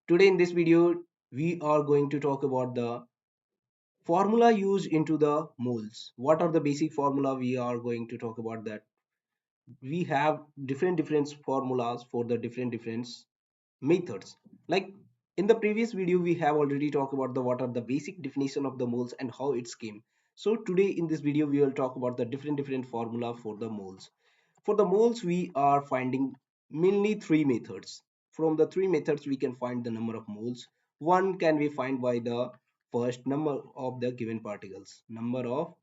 Today in this video, we are going to talk about the formula used into the moles. What are the basic formula? We are going to talk about that. We have different formulas for the different methods. Like in the previous video, we have already talked about the what are the basic definition of the moles and how it came. So today in this video, we will talk about the different formula for the moles. For the moles, we are finding mainly three methods. From the three methods, we can find the number of moles. One can be find by the first number of the given particles. Number of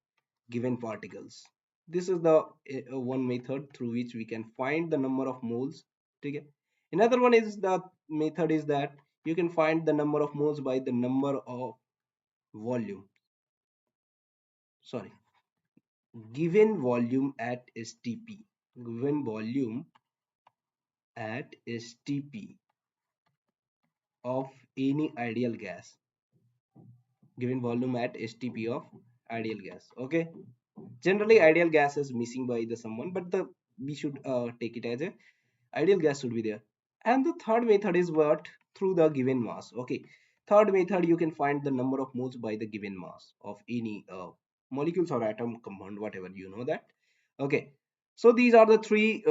given particles. This is the one method through which we can find the number of moles. Okay. Another one is the method is that you can find the number of moles by the number of volume. Sorry, given volume at STP. Given volume at STP of any ideal gas. Given volume at STP of ideal gas. Okay. Generally, ideal gas is missing by the someone, but the we should take it as a ideal gas should be there. And the third method is what through the given mass. Okay. Third method, you can find the number of moles by the given mass of any molecules or atom compound, whatever you know that. Okay. So these are the three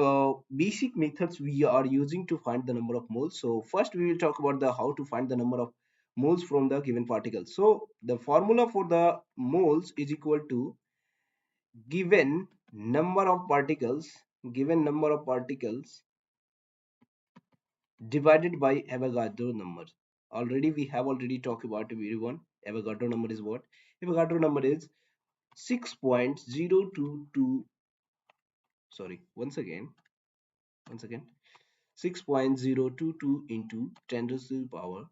basic methods we are using to find the number of moles. So first we will talk about the how to find the number of moles from the given particle. So the formula for the moles is equal to given number of particles given number of particles divided by avogadro number. Already we have already talked about everyone. Avogadro number is what? Avogadro number is 6.022. Sorry, once again 6.022 into 10 raised to the power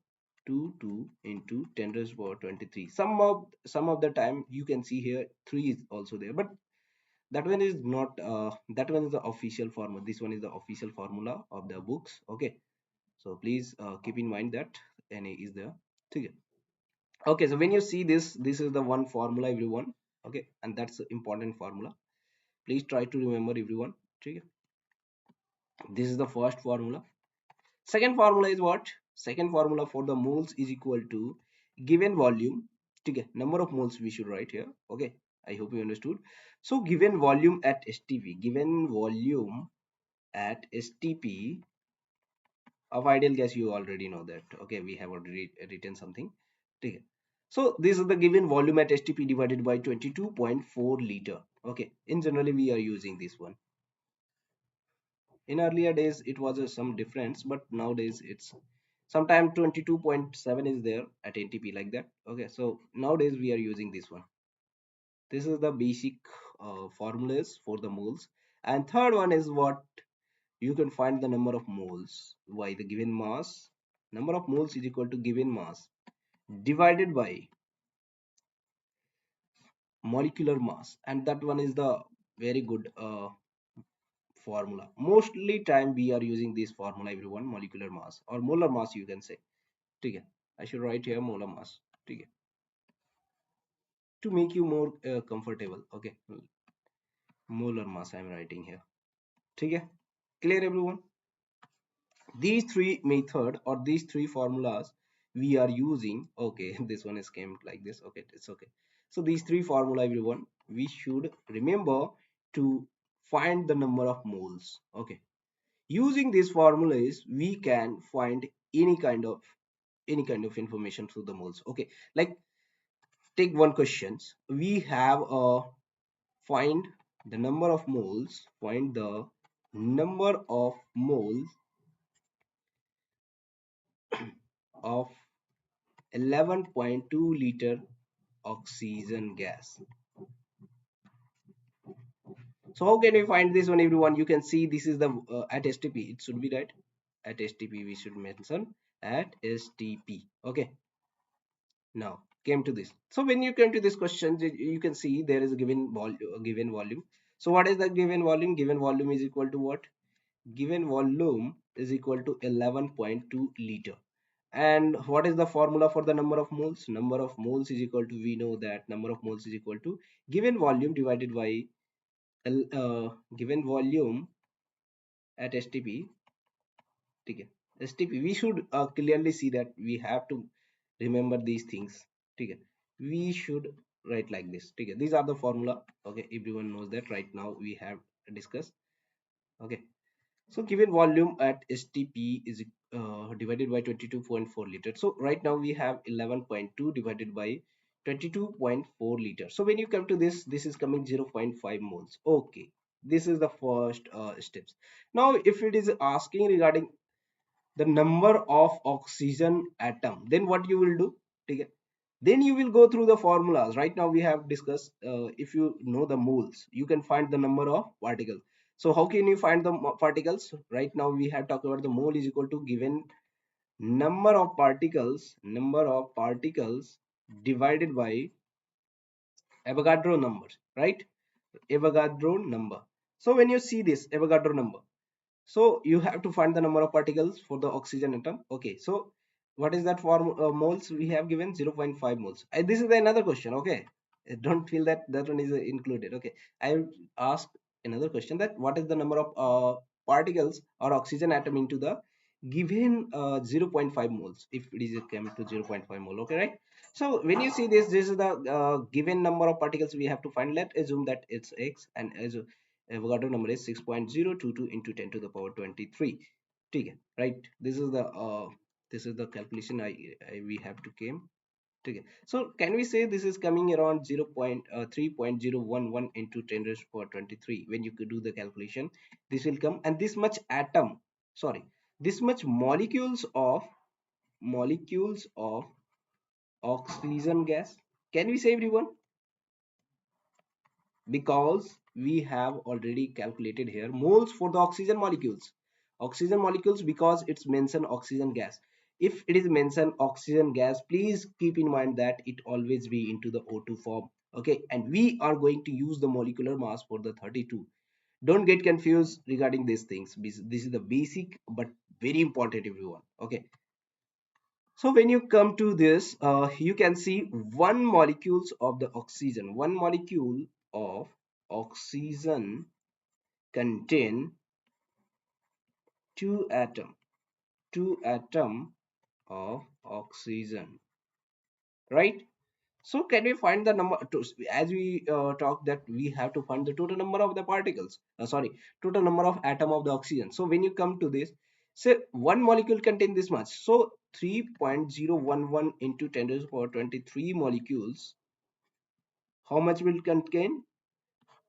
22 into 10 raised to the power 23. Some of the time you can see here 3 is also there, but that one is not that one is the official formula. This one is the official formula of the books. Okay, so please keep in mind that NA is there. Okay. Okay, so when you see this is the one formula everyone. Okay, and that's the important formula. Please try to remember everyone. Okay, this is the first formula. Second formula is what? Second formula for the moles is equal to given volume. Okay, number of moles we should write here. Okay, I hope you understood. So given volume at STP, given volume at STP of ideal gas, you already know that. Okay, we have already written something. Okay, so this is the given volume at STP divided by 22.4 liter. Okay, in generally we are using this one. In earlier days it was some difference, but nowadays it's sometime 22.7 is there at NTP like that. Okay, so nowadays we are using this one. This is the basic formulas for the moles. And third one is what you can find the number of moles by the given mass. Number of moles is equal to given mass divided by molecular mass, and that one is the very good formula. Mostly time we are using this formula everyone, molecular mass or molar mass you can say. Okay, I should write here molar mass. Okay, to make you more comfortable. Okay, molar mass I'm writing here. Okay, clear everyone? These three method or these three formulas we are using. Okay, this one is came like this. Okay, it's okay. So these three formula everyone we should remember to find the number of moles. Okay, using these formulas we can find any kind of information through the moles. Okay, like take one questions. We have find the number of moles. Find the number of moles of 11.2 liter oxygen gas. So how can we find this one everyone? You can see this is the at STP. It should be right. At STP we should mention at STP. Okay. Now came to this. So when you came to this question, you can see there is a given volume. So what is the given volume? Given volume is equal to what? Given volume is equal to 11.2 liter. And what is the formula for the number of moles? Number of moles is equal to, we know that number of moles is equal to given volume divided by given volume at STP. Okay. STP. We should clearly see that we have to remember these things. Okay. We should write like this. Okay. These are the formula. Okay. Everyone knows that right now we have discussed. Okay. So given volume at STP is divided by 22.4 liters. So right now we have 11.2 divided by 22.4 liters. So when you come to this, this is coming 0.5 moles. Okay. This is the first steps. Now, if it is asking regarding the number of oxygen atom, then what you will do? Okay, then you will go through the formulas. Right now we have discussed, if you know the moles, you can find the number of particles. So how can you find the particles? Right now we have talked about the mole is equal to given number of particles divided by Avogadro numbers, right? Avogadro number. So when you see this Avogadro number, so you have to find the number of particles for the oxygen atom. Okay, so what is that for moles? We have given 0.5 moles. This is another question. Okay, don't feel that that one is included. Okay, I will ask another question, that what is the number of particles or oxygen atom into the given 0.5 moles, if it is came to 0.5 mole. Okay, right? So when you see this, this is the given number of particles we have to find. Let's assume that it's x, and as Avogadro number is 6.022 into 10 to the power 23. Okay, right? This is the calculation we have to came. Okay, so can we say this is coming around 0.3.011 into 10 raised to the power 23? When you could do the calculation, this will come, and this much atom, sorry, this much molecules of oxygen gas. Can we say, everyone? Because we have already calculated here moles for the oxygen molecules, because it's mentioned oxygen gas. If it is mentioned oxygen gas, please keep in mind that it always be into the O2 form. Okay, and we are going to use the molecular mass for the 32. Don't get confused regarding these things. This is the basic but very important, everyone. Okay, so when you come to this, you can see one molecule of oxygen contain two atom of oxygen, right? So can we find the number to, as we talk that we have to find the total number of the particles, sorry, total number of atom of the oxygen. So when you come to this, say one molecule contain this much, so 3.011 into 10 to the power 23 molecules, how much will contain?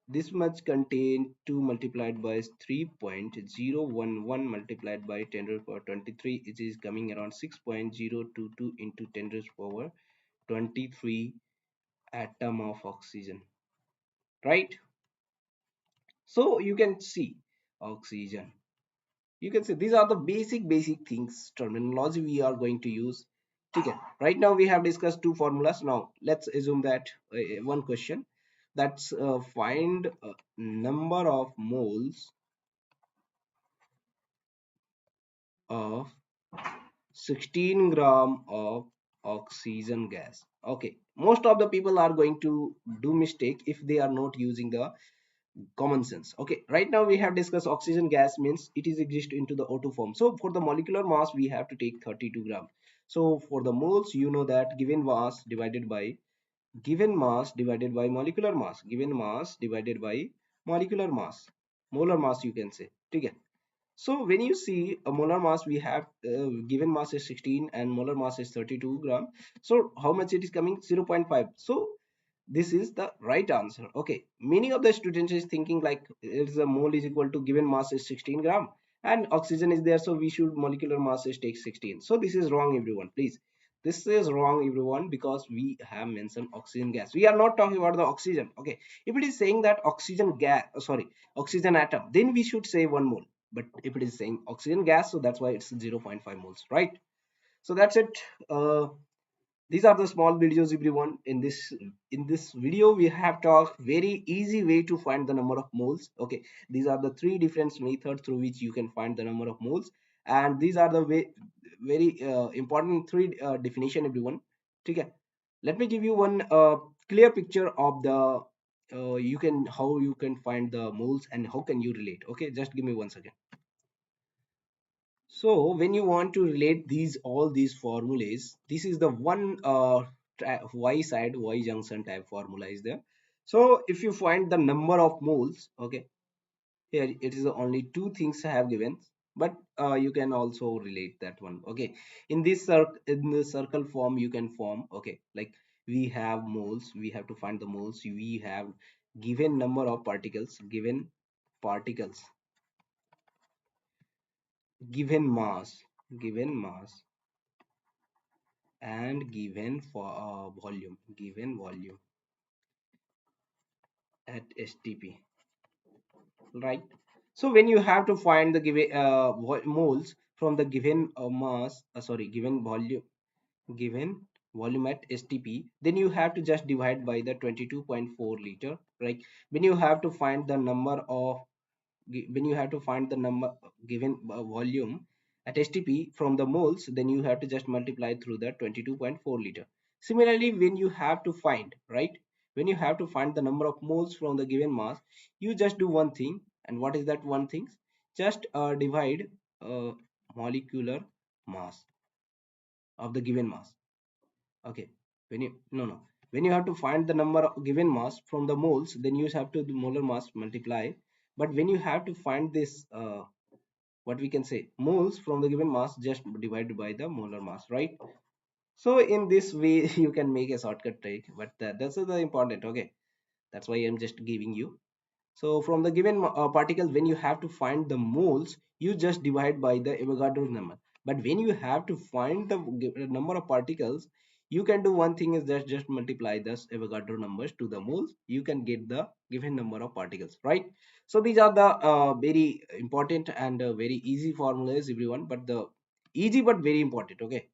This much contain 2 multiplied by 3.011 multiplied by 10 to the power 23, it is coming around 6.022 into 10 to the power 23 atom of oxygen, right? So you can see oxygen, you can see these are the basic things, terminology we are going to use. Okay, right now we have discussed two formulas. Now let's assume that one question, that's find number of moles of 16 gram of oxygen gas. Okay, most of the people are going to do mistake if they are not using the common sense. Okay, right now we have discussed oxygen gas means it is exist into the O2 form. So for the molecular mass we have to take 32 gram. So for the moles, you know that given mass divided by molecular mass, given mass divided by molecular mass, molar mass you can say. Okay, so when you see a molar mass, we have given mass is 16 and molar mass is 32 gram. So how much it is coming? 0.5. So this is the right answer. Okay, many of the students is thinking like it's a mole is equal to given mass is 16 gram and oxygen is there, so we should molecular mass is take 16. So this is wrong, everyone. Please, this is wrong, everyone, because we have mentioned oxygen gas. We are not talking about the oxygen. Okay, if it is saying that oxygen gas, sorry, oxygen atom, then we should say 1 mole. But if it is saying oxygen gas, so that's why it's 0.5 moles, right? So that's it. These are the small videos, everyone. In this video we have talked very easy way to find the number of moles. Okay, these are the three different methods through which you can find the number of moles, and these are the very important three definition, everyone. Okay, let me give you one clear picture of the you can how you can find the moles and how can you relate. Okay, just give me 1 second. So when you want to relate these all these formulas, this is the one y side y junction type formula is there. So if you find the number of moles, okay, here it is only two things I have given, but you can also relate that one. Okay, in this in the circle form you can form, okay, like we have moles, we have to find the moles, we have given number of particles, given particles, given mass, given mass, and given for volume, given volume at STP, right? So when you have to find the given moles from the given mass, sorry, given volume, given volume at STP, then you have to just divide by the 22.4 liter, right? When you have to find the number of when you have to find the number given volume at STP from the moles, then you have to just multiply through the 22.4 liter. Similarly, when you have to find, right, when you have to find the number of moles from the given mass, you just do one thing. And what is that one thing? Just divide molecular mass of the given mass. Okay, when you no no when you have to find the number of given mass from the moles, then you have to do molar mass multiply. But when you have to find this what we can say moles from the given mass, just divided by the molar mass, right? So in this way you can make a shortcut trick, but that's the important. Okay, that's why I'm just giving you. So from the given particle, when you have to find the moles, you just divide by the Avogadro number. But when you have to find the number of particles, you can do one thing is just multiply this Avogadro numbers to the moles. You can get the given number of particles, right? So these are the very important and very easy formulas, everyone. But the easy but very important. Okay.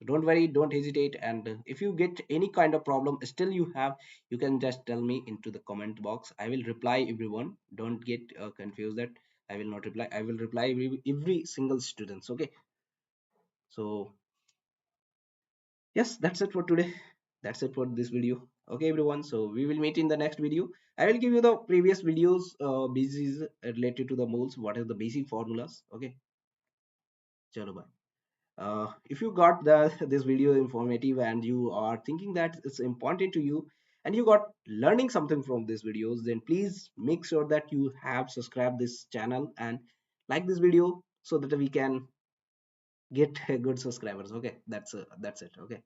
So don't worry, don't hesitate. And if you get any kind of problem, still you can just tell me into the comment box. I will reply everyone. Don't get confused that I will not reply. I will reply every single students. Okay. So yes, that's it for today. That's it for this video. Okay, everyone. So we will meet in the next video. I will give you the previous videos basis related to the moles. What are the basic formulas? Okay. Chalo bye. If you got this video informative and you are thinking that it's important to you and you got learning something from these videos, then please make sure that you have subscribed this channel and like this video so that we can get good subscribers. Okay, that's it. Okay.